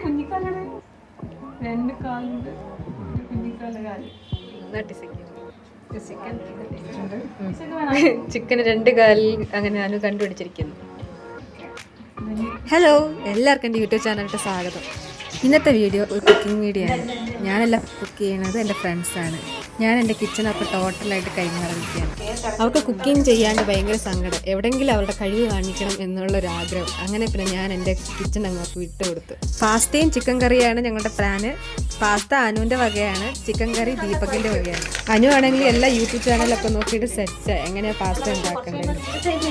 കുഞ്ഞിക്കാലുടെ 2 കാലുണ്ട്, കുഞ്ഞിക്കാല കാല്. ചിക്കന് 2 കാലിൽ അങ്ങനെ അനു കണ്ടുപിടിച്ചിരിക്കുന്നു. ഹലോ, എല്ലാവർക്കും എൻ്റെ യൂട്യൂബ് ചാനലിൻ്റെ സ്വാഗതം. ഇന്നത്തെ വീഡിയോ ഒരു കുക്കിംഗ് വീഡിയോ ആണ്. ഞാനെല്ലാം കുക്ക് ചെയ്യുന്നത് എൻ്റെ ഫ്രണ്ട്സാണ്. ഞാൻ എൻ്റെ കിച്ചണൊക്കെ ടോട്ടലായിട്ട് കൈമാറിയിരിക്കുകയാണ്. അവർക്ക് കുക്കിംഗ് ചെയ്യാണ്ട് ഭയങ്കര സങ്കടം, എവിടെയെങ്കിലും അവരുടെ കഴിവ് കാണിക്കണം എന്നുള്ളൊരാഗ്രഹം. അങ്ങനെ പിന്നെ ഞാൻ എൻ്റെ കിച്ചൺ അങ്ങോട്ട് വിട്ടുകൊടുത്തു. പാസ്തയും ചിക്കൻ കറിയാണ് ഞങ്ങളുടെ പ്ലാന്. പാസ്ത അനുവിൻ്റെ വകയാണ്, ചിക്കൻ കറി ദീപകിൻ്റെ വകയാണ്. അനു ആണെങ്കിൽ എല്ലാ യൂട്യൂബ് ചാനലൊക്കെ നോക്കിയിട്ട് സെറ്റ് എങ്ങനെയാണ് പാസ്ത ഉണ്ടാക്കേണ്ടത്.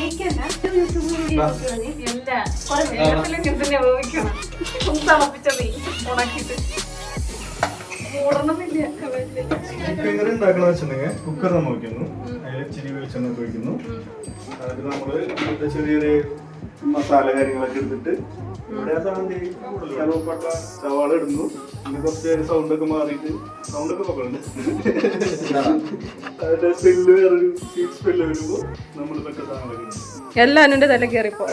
ചിക്കൻ ഉണ്ടാക്കണമെന്ന് വെച്ചിട്ടുണ്ടെങ്കിൽ കുക്കർ നമ്മൾ വയ്ക്കുന്നു, അതിൽ ഇച്ചിരി വെളിച്ചെണ്ണ ഒഴിക്കുന്നു. എന്നിട്ട് നമ്മള് ചെറിയ ചെറിയ മസാല കാര്യങ്ങളൊക്കെ എടുത്തിട്ട് കറുവപ്പട്ട സവാള ഇടുന്നു. പിന്നെ കുറച്ച് നേരം സൗണ്ടൊക്കെ മാറിയിട്ട് സൗണ്ടൊക്കെ നോക്കുന്നുണ്ട്. അതിന്റെ സ്മെല്ല് വേറൊരു സ്വീറ്റ് സ്മെല്ല് വരുമ്പോൾ നമ്മൾ മറ്റേ സാധനങ്ങളൊക്കെ എല്ലാം അനുവിന്റെ തല കയറിപ്പോ.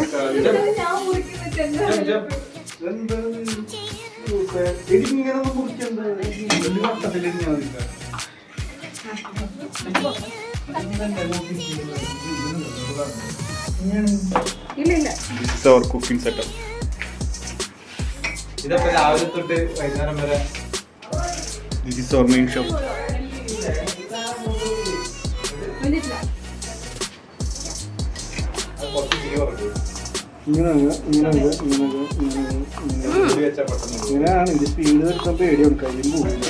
എനിക്കിങ്ങനെ ഒന്നും മുറിക്കണ്ട, കുക്കിംഗ് സെറ്റപ്പ്. ഇതൊക്കെ രാവിലെ തൊട്ട് വൈകുന്നേരം വരെ This is our main shop. ഇങ്ങനെയാണ് ഇത് സ്പീഡ് വരുത്താൻ പേടിയാണ്, കയ്യും പോകില്ല.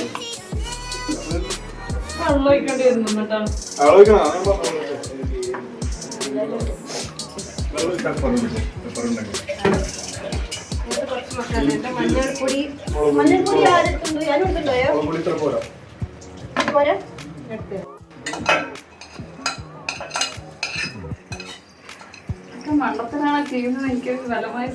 മണ്ടത്തിനാണ് ചെയ്യുന്നത്. എനിക്ക് ബലമായ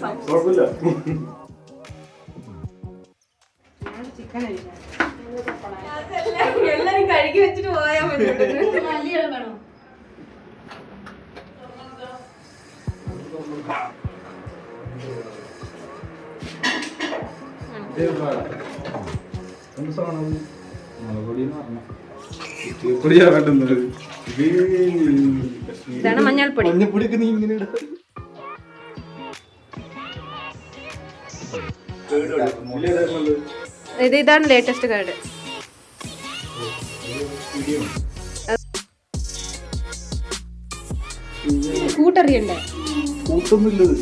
എല്ലാരും കഴുകി വെച്ചിട്ട് പോയാൽ മതി. വേണോ? ഇതാണ് മഞ്ഞൾപ്പൊടി. മഞ്ഞൾപ്പൊടിയൊക്കെ നീ ഇങ്ങനെ ഇതാണ് ലേറ്റസ്റ്റ് കാർഡ്. കൂട്ടറിയണ്ടേ? കൂട്ടൊന്നുമില്ലത്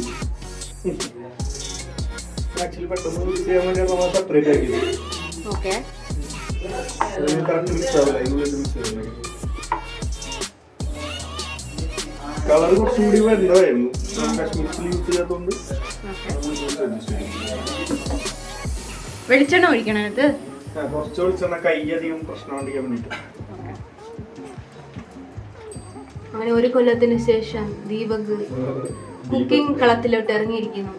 ആക്ച്വലി പെട്ടെന്ന് ചെയ്യാൻ വേണ്ടിയാണ് നമ്മൾ സെപ്പറേറ്റ് ആക്കിയത്. ഓക്കെ, കളർ കുറച്ചും കൂടി വേണ്ടതായിരുന്നു, കാശ്മീർ ചില്ലി യൂസ് ചെയ്യാത്തതുകൊണ്ട്. വെളിച്ചെണ്ണ ഒഴിക്കണം ഇത്. കുറച്ച് വെളിച്ചെണ്ണ കൈ അധികം പ്രശ്നമാണ്ടിരിക്കാൻ വേണ്ടിട്ട്. അങ്ങനെ 1 കൊല്ലത്തിന് ശേഷം ദീപക് കുക്കിംഗ് കളത്തിലോട്ട് ഇറങ്ങിയിരിക്കുന്നു.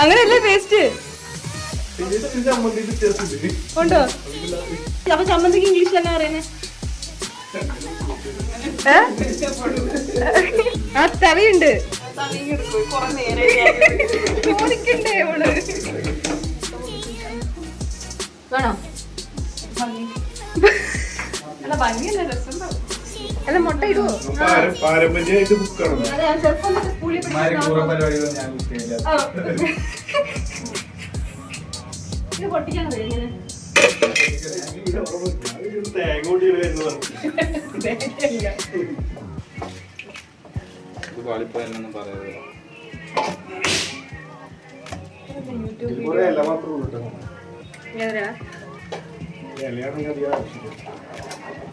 അങ്ങനെയല്ലേ ടേസ്റ്റ് ഉണ്ടോ? അപ്പൊ ചമ്മന്തിക്ക് ഇംഗ്ലീഷ് തന്നെ പറയുന്നേ. ആ തവിയുണ്ട്, വേണോ? അല്ല മുട്ട ഇടുവോ? പാരമ്പര്യമായിട്ട് കുക്കാണ്. പൊട്ടിക്കണത് എങ്ങനെ? തേങ്ങ കൂടി വരുന്നതാണ്. ഇല മാത്രമേ ഉള്ളൂ. ഇലയാണെങ്കിൽ അധികം ആവശ്യമില്ല.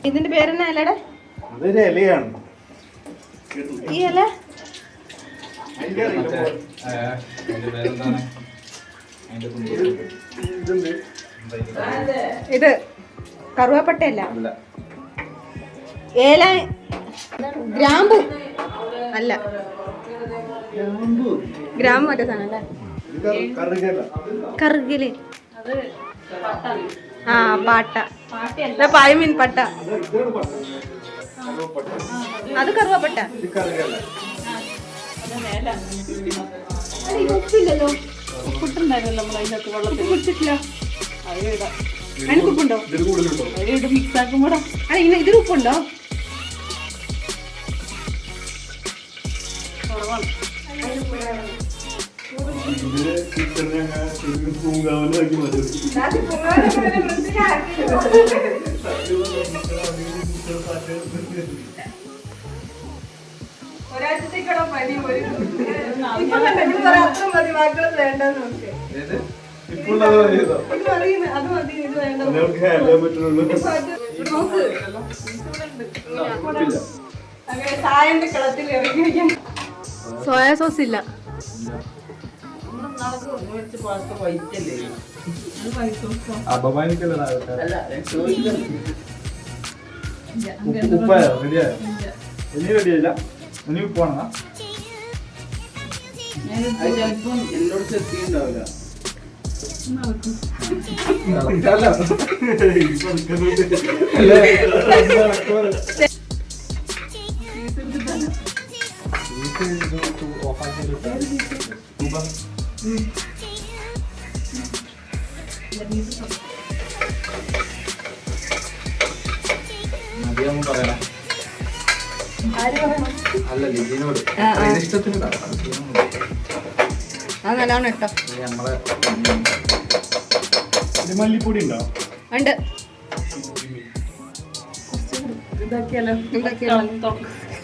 ഇതിന്റെ പേരെന്നാ ഇലയുടെ? അതൊരു ഇലയാണ്. ഈ ഇല ഇതുണ്ട്. ഇത് കറുവാപ്പട്ടയല്ല, അല്ല. ഏല, ഗ്രാമ്പു അല്ല, ഗ്രാമ്പു മറ്റേ സാധനം അല്ലേ, കറുകല്ല. കറുകല്. ആ പാട്ട, പായമീൻ പട്ട, ഇതാണ് പട്ട. കറുവപ്പട്ട. അത് കറുവാപ്പട്ട. ഇത് കറുകല്ല. ഉപ്പില്ലല്ലോ, ഉപ്പിട്ടുണ്ടായിരുന്നല്ലോ നമ്മൾ അതിനകത്ത് വെള്ളത്തിൽ കുടിച്ചിട്ടില്ല. അതിലിടാം. അതിന് ഉപ്പുണ്ടോ? ഇതിൽ കൂടുതലുണ്ടോ? അതിലിട്ട് മിക്സ് ആക്കുമ്പോഴാ അല്ല ഇങ്ങനെ ഇതിന് ഉപ്പുണ്ടോ? കുറവാണ്. ഇതില് കിച്ചണിൽ അങ്ങനെ ശരിക്കും പൂങ്കാവനാക്കി മാറ്റി. ഒരാഴ്ചത്തേക്കുള്ള പനി ഇപ്പൊ അത്ര മതി, മക്കള് വേണ്ടെന്ന് നോക്ക്. ഇപ്പോൾ അത് മതിയോ? ഇത് മതി, അത് മതി, ഇത് വേണ്ട. നിങ്ങൾക്ക് ഹാൻഡിൽ പറ്റുള്ളൂ. നോക്ക്. അങ്ങനെ ചായന്റെ കളത്തിൽ ഇറങ്ങി വയ്ക്കാൻ സോയാ സോസ് ഇല്ല. അപമാനിക്കല്ല. ഉപ്പായോ? റെഡിയായോ? ഇനി റെഡിയായില്ല. ഇനി ഉപ്പാണോ? ചിലപ്പം എന്നോട് ചെത്തിണ്ടാവില്ല. മതിയാകുമ്പോ പറയണേ. അല്ല ലിജിനോട് ഇഷ്ടത്തിന് അത് നല്ലോണം ഇട്ടോ. നമ്മളെ മല്ലിപ്പൊടി ഉണ്ടോ? ഉണ്ട്. ഇതാക്കിയാലോ,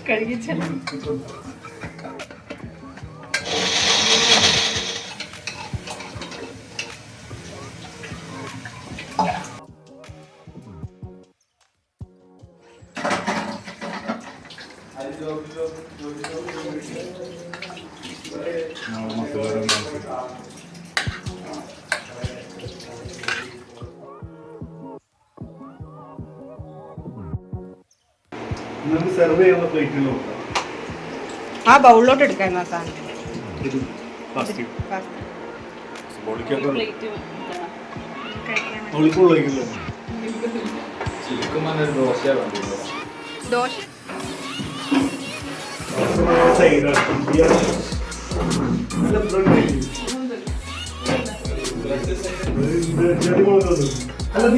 കഴുകിച്ചാലോ. നമുക്ക് സെർവ് ചെയ്യുന്ന പ്ലേറ്റിൽ നോക്കാം. ആ ബൗളിലോട്ട് എടുക്കായിരുന്നു ആ സാധനം. ഇത് പ്ലാസ്റ്റിക് ഒളിക്കുള്ളൂ. ശരിക്കും പറഞ്ഞൊരു ദോശയാണ് വേണ്ടിയത്. ദോശ അല്ല